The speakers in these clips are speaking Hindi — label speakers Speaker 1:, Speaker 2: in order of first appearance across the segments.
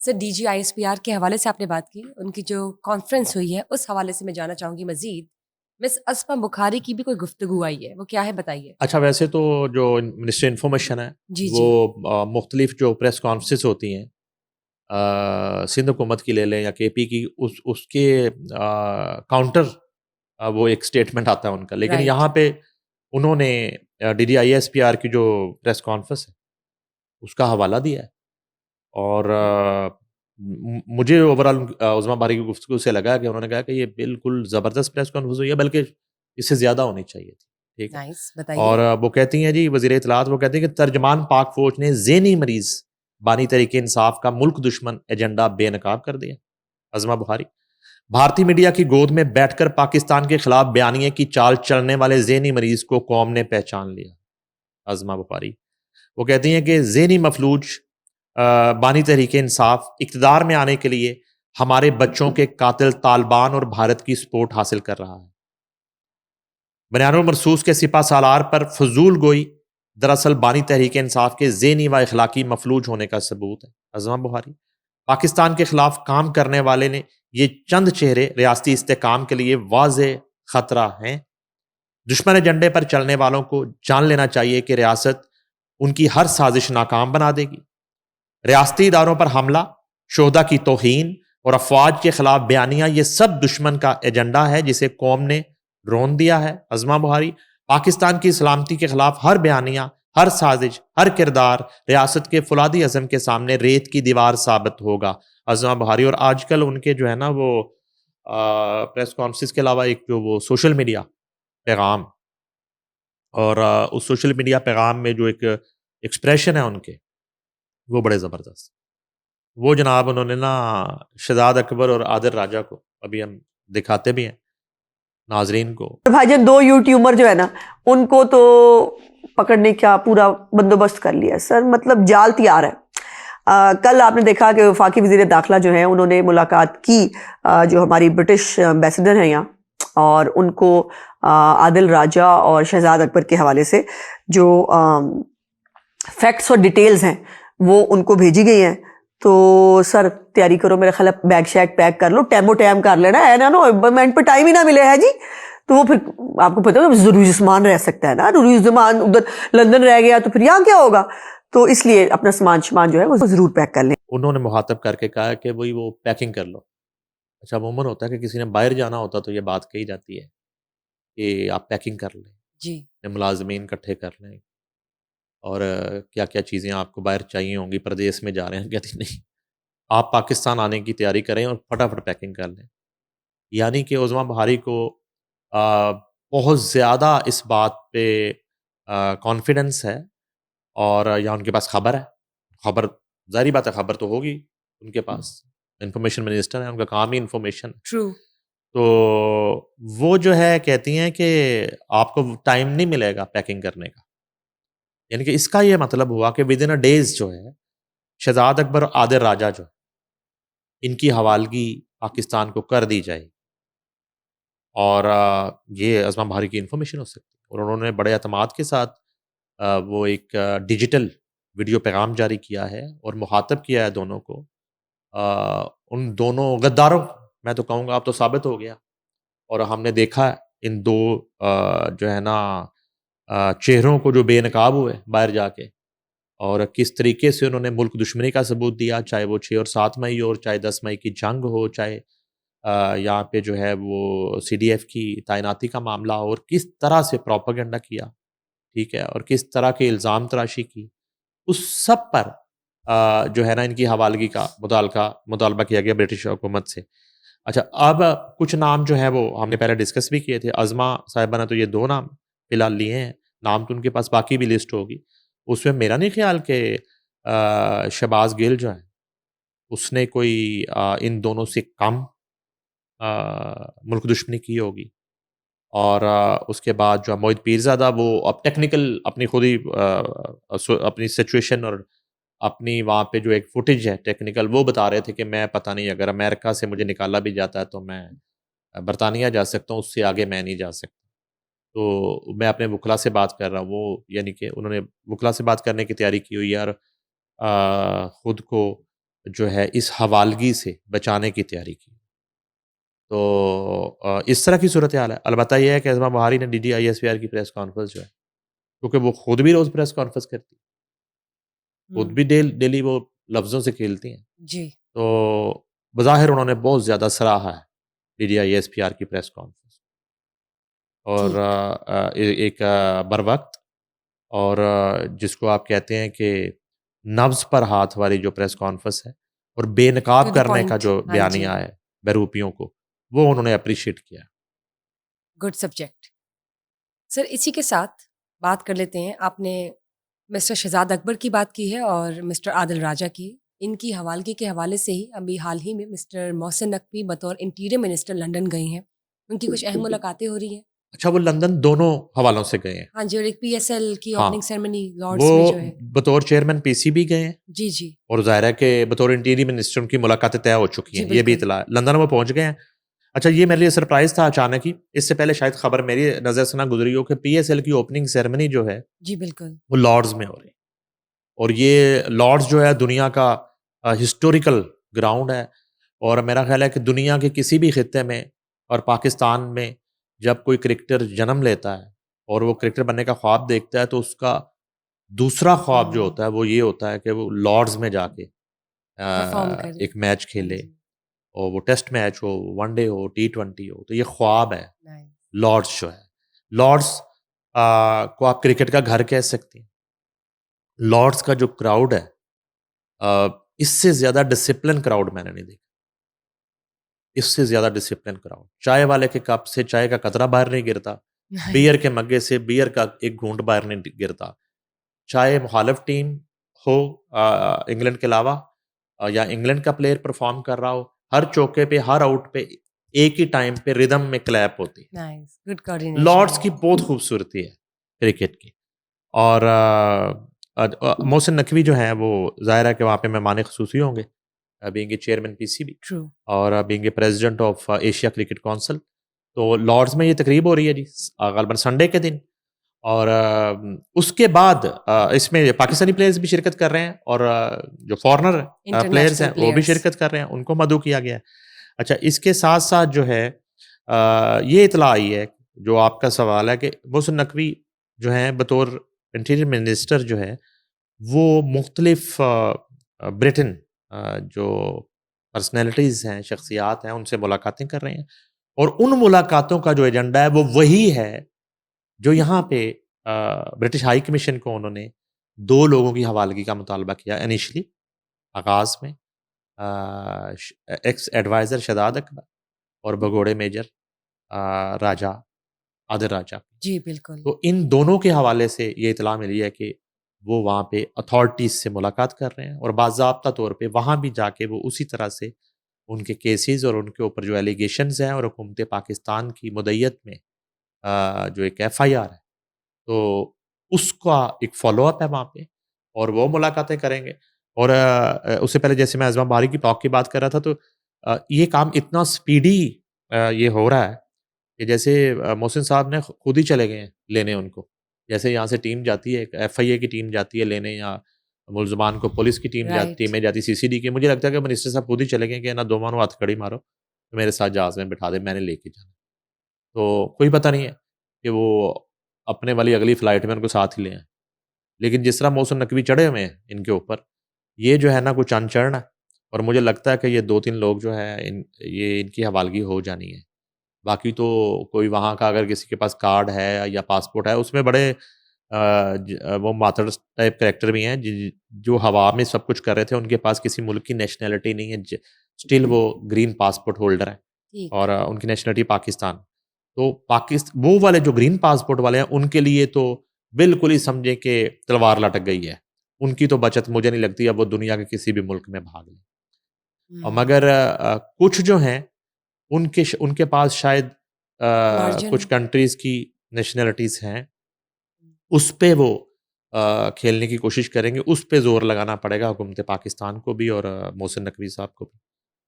Speaker 1: सर DGISPR के हवाले से आपने बात की, उनकी जो कॉन्फ्रेंस हुई है उस हवाले से मैं जानना चाहूंगी मजीद। मिस असमा बुखारी की भी कोई गुफ्तगू आई है, वो क्या है बताइए।
Speaker 2: अच्छा, वैसे तो जो मिनिस्टर इन्फॉर्मेशन है
Speaker 1: जी
Speaker 2: वो
Speaker 1: जी।
Speaker 2: मुख्तलिफ जो प्रेस कॉन्फ्रेंस होती हैं, सिंध हुकूमत की ले लें या KP की, उसके काउंटर वो एक स्टेटमेंट आता है उनका। लेकिन
Speaker 1: राइट।
Speaker 2: यहाँ पे उन्होंने DGISPR की जो प्रेस कॉन्फ्रेंस है उसका हवाला दिया है। और मुझे ओवरऑल उज़मा बारी की गुफ्तगू से लगा कि उन्होंने कहा कि ये बिल्कुल ज़बरदस्त प्रेस कॉन्फ्रेंस हुई है, बल्कि इससे ज़्यादा होनी चाहिए थी। ठीक है।
Speaker 1: नाइस, बताइए।
Speaker 2: और वो कहती हैं जी, वज़ीर इत्तलात वो कहती हैं कि तर्जमान पाक फ़ौज ने ज़ेनी मरीज़ बानी तहरीक इंसाफ का मुल्क दुश्मन एजेंडा बेनकाब कर दिया। अज़मा बुखारी भारतीय मीडिया की गोद में बैठकर पाकिस्तान के खिलाफ बयानिए की चाल चलने वाले ज़ेनी मरीज़ को कौम ने पहचान लिया। अज़मा बुखारी वो कहती हैं कि ज़ेनी मफलूज बानी तहरीक इंसाफ इक़्तिदार में आने के लिए हमारे बच्चों के कातिल तालिबान और भारत की सपोर्ट हासिल कर रहा है। बयानुल मरसूस के सिपा सालार पर फजूल गोई दरअसल बानी तहरीक इंसाफ के ज़ेनी व अखलाकी मफलूज होने का सबूत है। अज़मा बुखारी पाकिस्तान के खिलाफ काम करने वाले ने ये चंद चेहरे रियासती इस्तेकाम के लिए वाज़े खतरा हैं। दुश्मन एजेंडे पर चलने वालों को जान लेना चाहिए कि रियासत उनकी हर साजिश नाकाम बना देगी। रियासती इदारों पर हमला, शोहदा की तौहीन और अफवाज के खिलाफ बयानियां, ये सब दुश्मन का एजेंडा है जिसे कौम ने रोन दिया है। अज़मा बुखारी पाकिस्तान की सलामती के खिलाफ हर बयानिया, हर साजिश, हर किरदार रियासत के फुलादी अज़म के सामने रेत की दीवार साबित होगा। अज़मा बुखारी और आजकल उनके जो है ना वो प्रेस कॉन्फ्रेंस के अलावा एक जो वो सोशल मीडिया पैगाम, और उस सोशल मीडिया पैगाम में जो एक एक्सप्रेशन है उनके, वो बड़े ज़बरदस्त। वो जनाब उन्होंने ना शहजाद अकबर और आदिल राजा को अभी हम दिखाते भी हैं नाजरीन को।
Speaker 3: और भाईजान दो यूट्यूबर जो है ना, उनको तो पकड़ने का पूरा बंदोबस्त कर लिया सर, मतलब जाल तैयार है। कल आपने देखा कि वफाकी वजीर दाखिला जो है उन्होंने मुलाकात की जो हमारी ब्रिटिश एम्बेसडर हैं यहाँ, और उनको आदिल राजा और शहजाद अकबर के हवाले से जो फैक्ट्स और डिटेल्स हैं वो उनको भेजी गई हैं। तो सर तैयारी करो, मेरा ख्याल है बैग शैग पैक कर लो, टैमो टैम कर लेना है ना, नो मिनट पे टाइम ही ना मिले है जी। तो वो फिर आपको पता है जरूरी सामान रह सकता है ना, जरूरी सामान उधर लंदन रह गया तो फिर यहाँ क्या होगा। तो इसलिए अपना सामान जो है वो जरूर पैक कर लें।
Speaker 2: उन्होंने मुखातब करके कहा कि भाई वो पैकिंग कर लो। अच्छा, अमूमन होता है कि किसी ने बाहर जाना होता तो ये बात कही जाती है कि आप पैकिंग कर लें,
Speaker 1: जी।
Speaker 2: मुलाजमीन इकट्ठे कर लें, और क्या क्या चीज़ें आपको बाहर चाहिए होंगी, प्रदेश में जा रहे हैं। कहती नहीं, आप पाकिस्तान आने की तैयारी करें और फटाफट पैकिंग कर लें। यानी कि उज़मा बहारी को बहुत ज़्यादा इस बात पे कॉन्फिडेंस है, और या उनके पास खबर है। खबर, ज़ाहिर बात है खबर तो होगी उनके पास, इन्फॉर्मेशन मिनिस्टर है, उनका काम ही इन्फॉर्मेशन है।
Speaker 1: ट्रू।
Speaker 2: तो वो जो है कहती हैं कि आपको टाइम नहीं मिलेगा पैकिंग करने का। यानी कि इसका ये मतलब हुआ कि विद इन अ डेज़ जो है शहजाद अकबर और आदिल राजा जो है, इनकी हवालगी पाकिस्तान को कर दी जाएगी, और ये अज़मा बहारी की इन्फॉर्मेशन हो सकती है। और उन्होंने बड़े अतमाद के साथ वो एक डिजिटल वीडियो पैगाम जारी किया है और मुखातब किया है दोनों को। उन दोनों गद्दारों को, मैं तो कहूँगा अब तो साबित हो गया, और हमने देखा है इन दो जो है ना चेहरों को जो बेनकाब हुए बाहर जाके, और किस तरीके से उन्होंने मुल्क दुश्मनी का सबूत दिया, चाहे वो 6 और 7 मई हो, और चाहे 10 मई की जंग हो, चाहे यहाँ पे जो है वो CDF की तैनाती का मामला हो, और किस तरह से प्रोपेगेंडा किया, ठीक है, और किस तरह के इल्ज़ाम तराशी की, उस सब पर जो है ना इनकी हवालगी का मुतालबा किया गया ब्रिटिश हुकूमत से। अच्छा, अब कुछ नाम जो है वो हमने पहले डिस्कस भी किए थे। अज़मा साहिबा ने तो ये 2 नाम फ़िलहाल लिए हैं, नाम तो उनके पास बाकी भी लिस्ट होगी। उसमें मेरा नहीं ख़्याल कि शहबाज़ गिल जो है, उसने कोई इन दोनों से कम मुल्क दुश्मनी की होगी। और उसके बाद जो मोहित पीरज़ादा, वो अब टेक्निकल अपनी खुद ही अपनी सिचुएशन और अपनी वहाँ पे जो एक फुटेज है टेक्निकल, वो बता रहे थे कि मैं पता नहीं, अगर अमेरिका से मुझे निकाला भी जाता है तो मैं बरतानिया जा सकता हूँ, उससे आगे मैं नहीं जा सकता। तो मैं अपने वकला से बात कर रहा हूँ, वो यानी कि उन्होंने वकला से बात करने की तैयारी की हुई है, और खुद को जो है इस हवालगी से बचाने की तैयारी की। तो इस तरह की सूरत हाल है। अलबत्ता ये है कि एज़मा बहारी ने DGISPR की प्रेस कॉन्फ्रेंस जो है, क्योंकि वो खुद भी रोज़ प्रेस कॉन्फ्रेंस करती हैं, खुद
Speaker 1: हुँ,
Speaker 2: भी डेली वो लफ्ज़ों से खेलती हैं।
Speaker 1: जी,
Speaker 2: तो बज़ाहिर उन्होंने बहुत ज़्यादा सराहा है DGISPR की प्रेस कॉन्फ्रेंस और
Speaker 1: ठीक।
Speaker 2: एक बरवक़्त और जिसको आप कहते हैं कि नब्ज़ पर हाथ वाली जो प्रेस कॉन्फ्रेंस है और
Speaker 1: टू
Speaker 2: बेनकाब
Speaker 1: द
Speaker 2: करने का
Speaker 1: पॉइंट।
Speaker 2: जो
Speaker 1: हाँ जी,
Speaker 2: बयानिया है बहरूपियों को, वो उन्होंने एप्रिशिएट किया।
Speaker 1: Good subject. सर इसी के साथ बात कर लेते हैं, आपने मिस्टर शहज़ाद अकबर की बात की है और मिस्टर आदिल राजा की। इनकी हवालगी के हवाले से ही अभी हाल ही में मिस्टर मोहसिन नकवी बतौर इंटीरियर मिनिस्टर लंदन गए हैं। उनकी कुछ अहम मुलाकातें हो रही हैं।
Speaker 2: अच्छा वो लंदन दोनों हवालों से गए हैं।
Speaker 1: हाँ जी, और एक PSL की
Speaker 2: हाँ,
Speaker 1: ओपनिंग सेरेमनी
Speaker 2: वो
Speaker 1: लॉर्ड्स में जो है।
Speaker 2: बतौर चेयरमैन पीसीबी गए हैं
Speaker 1: जी, जी।
Speaker 2: और ज़ाहिर है कि बतौर इंटीरियर मिनिस्टर उनकी मुलाकातें तय हो चुकी
Speaker 1: जी,
Speaker 2: हैं, ये भी
Speaker 1: बिल्कुल।
Speaker 2: इत्तला है। लंदन वो पहुँच गए हैं। अच्छा ये मेरे लिए सरप्राइज़ था अचानक ही, इससे पहले शायद खबर मेरी नज़र से ना गुज़री हो कि पीएसएल की ओपनिंग सेरेमनी जो है,
Speaker 1: जी, बिल्कुल।
Speaker 2: वो लॉर्ड्स में हो रही है। और ये लॉर्ड्स जो है दुनिया का हिस्टोरिकल ग्राउंड है और मेरा ख़्याल है कि दुनिया के किसी भी खित्ते में और पाकिस्तान में जब कोई क्रिकेटर जन्म लेता है और वो क्रिकेटर बनने का ख्वाब देखता है तो उसका दूसरा ख्वाब जो
Speaker 1: हुँ,
Speaker 2: होता है वो ये होता है कि वो लॉर्ड्स में जाके
Speaker 1: परफ़ॉर्म करे।
Speaker 2: एक मैच
Speaker 1: हाँ
Speaker 2: खेले
Speaker 1: जी,
Speaker 2: और वो टेस्ट मैच हो, वनडे हो, T20 हो, तो ये ख्वाब है
Speaker 1: नाइस।
Speaker 2: लॉर्ड्स जो है। लॉर्ड्स को आप क्रिकेट का घर कह सकते हैं। लॉर्ड्स का जो क्राउड है इससे ज़्यादा डिसिप्लिन क्राउड मैंने नहीं देखा। इससे ज़्यादा डिसिप्लिन क्राउड। चाय वाले के कप से चाय का कतरा बाहर नहीं गिरता। Beer
Speaker 1: nice.
Speaker 2: के मग्गे से बियर का एक घूंट बाहर नहीं गिरता। चाहे मुखालिफ टीम हो इंग्लैंड के अलावा या इंग्लैंड का प्लेयर परफॉर्म कर रहा हो, हर चौके पे, हर आउट पे एक ही टाइम पे रिदम में क्लैप होती है।
Speaker 1: Nice, good coordination.
Speaker 2: लॉर्ड्स की बहुत खूबसूरती है क्रिकेट की और मोहसिन नकवी जो हैं वो ज़ाहिर है कि वहाँ पे मेहमान ख़ुसूसी होंगे being a chairman PCB
Speaker 1: true.
Speaker 2: और being a president of Asia Cricket Council. तो लॉर्ड्स में ये तकरीब हो रही है जी ग़ालिबन संडे के दिन और उसके बाद इसमें पाकिस्तानी प्लेयर्स भी शिरकत कर रहे हैं और जो फॉरेनर प्लेयर्स
Speaker 1: इंटरनेशनल
Speaker 2: हैं वो भी
Speaker 1: प्लेयर्स।
Speaker 2: शिरकत कर रहे हैं, उनको मदऊ किया गया है। अच्छा इसके साथ-साथ जो है ये इत्तला आई है, जो आपका सवाल है कि मोहसिन नकवी जो हैं बतौर इंटीरियर मिनिस्टर जो है, वो मुख्तलिफ ब्रिटेन जो पर्सनैलिटीज़ हैं, शख्सियात हैं, उनसे मुलाकातें कर रहे हैं और उन मुलाकातों का जो एजेंडा है वो वही है जो यहाँ पे ब्रिटिश हाई कमीशन को उन्होंने 2 लोगों की हवालगी का मुतालबा किया इनिशियली आगाज़ में एक्स एडवाइज़र शहज़ाद अकबर और भगोड़े मेजर राजा आदिल राजा।
Speaker 1: जी, बिल्कुल।
Speaker 2: तो इन दोनों के हवाले से ये इत्तला मिली है कि वो वहाँ पे अथॉरिटीज़ से मुलाकात कर रहे हैं और बाज़ाब्ता तौर पे वहाँ भी जाके वो उसी तरह से उनके केसेज़ और उनके ऊपर जो एलिगेशंस हैं और हुकूमत पाकिस्तान की मुद्दत में जो एक एफआईआर है तो उसका एक फ़ॉलो-अप है वहाँ पे और वो मुलाकातें करेंगे और उससे पहले जैसे मैं अज़मा बारी की टॉक की बात कर रहा था तो ये काम इतना स्पीडी ये हो रहा है कि जैसे मोहसिन साहब ने खुद ही चले गए हैं लेने उनको। जैसे यहाँ से टीम जाती है, एक एफआईए की टीम जाती है लेने या मुल्ज़मान को पुलिस की
Speaker 1: राइट।
Speaker 2: टीमें जाती सीसीडी की। मुझे लगता है कि मिनिस्टर साहब खुद ही चले गए कि ना दो मानो हथकड़ी मारो, तो मेरे साथ जहाज़ में बिठा दें, मैंने लेके जाना। तो कोई पता नहीं है कि वो अपने वाली अगली फ्लाइट में उनको साथ ही ले आएँ। लेकिन जिस तरह मौसम नकवी चढ़े हुए हैं इनके ऊपर, ये जो है ना कुछ अनचढ़ है और मुझे लगता है कि ये 2-3 लोग जो हैं ये इनकी हवालगी हो जानी है। बाकी तो कोई वहाँ का अगर किसी के पास कार्ड है या पासपोर्ट है उसमें बड़े वो मातड़ टाइप कैरेक्टर भी हैं जो हवा में सब कुछ कर रहे थे, उनके पास किसी मुल्क की नेशनैलिटी नहीं है, स्टिल वो ग्रीन पासपोर्ट होल्डर हैं
Speaker 1: ठीक।
Speaker 2: और उनकी नेशनैलिटी पाकिस्तान। तो वो वाले जो ग्रीन पासपोर्ट वाले हैं उनके लिए तो बिल्कुल ही समझें कि तलवार लटक गई है। उनकी तो बचत मुझे नहीं लगती अब वो दुनिया के किसी भी मुल्क में भाग लें। और
Speaker 1: हुँ,
Speaker 2: मगर कुछ जो हैं उनके पास शायद
Speaker 1: मार्जिन।
Speaker 2: कुछ कंट्रीज़ की नेशनैलिटीज़ हैं, उस पे वो खेलने की कोशिश करेंगे, उस पे ज़ोर लगाना पड़ेगा हुकूमत पाकिस्तान को भी और मोहसिन नकवी साहब को भी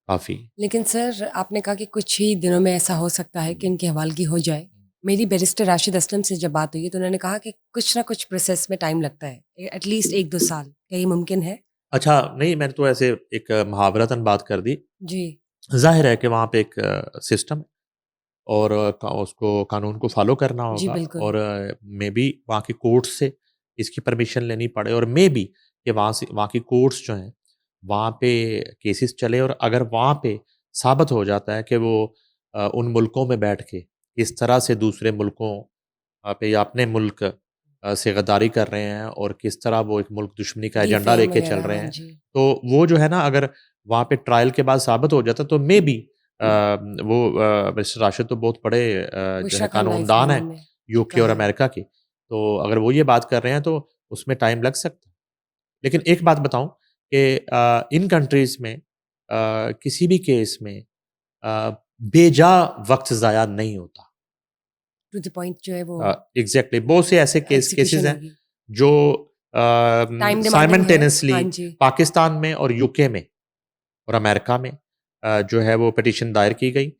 Speaker 2: काफ़ी।
Speaker 1: लेकिन सर आपने कहा कि कुछ ही दिनों में ऐसा हो सकता है कि इनकी हवालगी हो जाए। मेरी बैरिस्टर राशिद असलम से जब बात हुई है तो उन्होंने कहा कि कुछ ना कुछ प्रोसेस में टाइम लगता है। एटलीस्ट 1-2 साल। क्या ये मुमकिन है?
Speaker 2: अच्छा, नहीं मैंने तो ऐसे एक मुहावरतन बात कर दी।
Speaker 1: जी।
Speaker 2: ज़ाहिर है कि वहाँ पे एक सिस्टम और उसको कानून को फॉलो करना
Speaker 1: जी,
Speaker 2: होगा
Speaker 1: बिल्कुल।
Speaker 2: और मे बी वहाँ की कोर्ट से इसकी परमिशन लेनी पड़े और मे बी कि वहाँ की कोर्ट्स जो हैं वहाँ पे केसेस चले और अगर वहाँ पे साबित हो जाता है कि वो उन मुल्कों में बैठ के किस तरह से दूसरे मुल्कों पे या अपने मुल्क से गद्दारी कर रहे हैं और किस तरह वो एक मुल्क दुश्मनी का एजेंडा
Speaker 1: डिफेम
Speaker 2: लेके चल
Speaker 1: वगैरह,
Speaker 2: रहे
Speaker 1: हाँ
Speaker 2: हैं,
Speaker 1: जी।
Speaker 2: तो वो जो है ना अगर वहाँ पे ट्रायल के बाद साबित हो जाता तो मे बी वो मिस्टर राशिद तो बहुत बड़े जो है
Speaker 1: बुशरा खान लाइफ
Speaker 2: कानूनदान
Speaker 1: में
Speaker 2: हैं
Speaker 1: उन्होंने
Speaker 2: यूके
Speaker 1: कहा
Speaker 2: और
Speaker 1: है।
Speaker 2: अमेरिका के। तो अगर वो ये बात कर रहे हैं तो उसमें टाइम लग सकता है। लेकिन एक बात बताऊँ कि इन कंट्रीज़ में किसी भी केस में बेजा वक़्त ज़ाया नहीं होता।
Speaker 1: टू द पॉइंट जो है वो
Speaker 2: एग्ज़ैक्टली बहुत से ऐसे केसेस
Speaker 1: एग्ज़ीक्यूशन
Speaker 2: हैं
Speaker 1: होगी।
Speaker 2: जो
Speaker 1: टाइम डिमांडिंग है।
Speaker 2: साइमल्टेनियसली
Speaker 1: हाँ जी।
Speaker 2: पाकिस्तान में और यूके में और अमेरिका में जो है वो पिटीशन दायर की गई।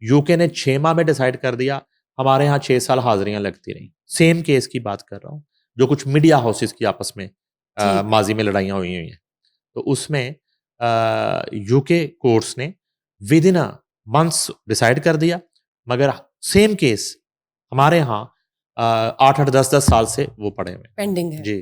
Speaker 2: यूके ने 6 माह में डिसाइड कर दिया, हमारे यहाँ 6 साल हाज़िरियाँ लगती रहीं। सेम केस की बात कर रहा हूँ, जो कुछ मीडिया हाउसेस की आपस में
Speaker 1: ठीक।
Speaker 2: माज़ी में लड़ाइयाँ हुई हुई हैं। तो उसमें यूके कोर्ट्स ने विदिन मंथ्स डिसाइड कर दिया, मगर सेम केस हमारे यहाँ 8-8 10-10 साल से वो पड़े हुए हैं।
Speaker 1: पेंडिंग है।
Speaker 2: जी।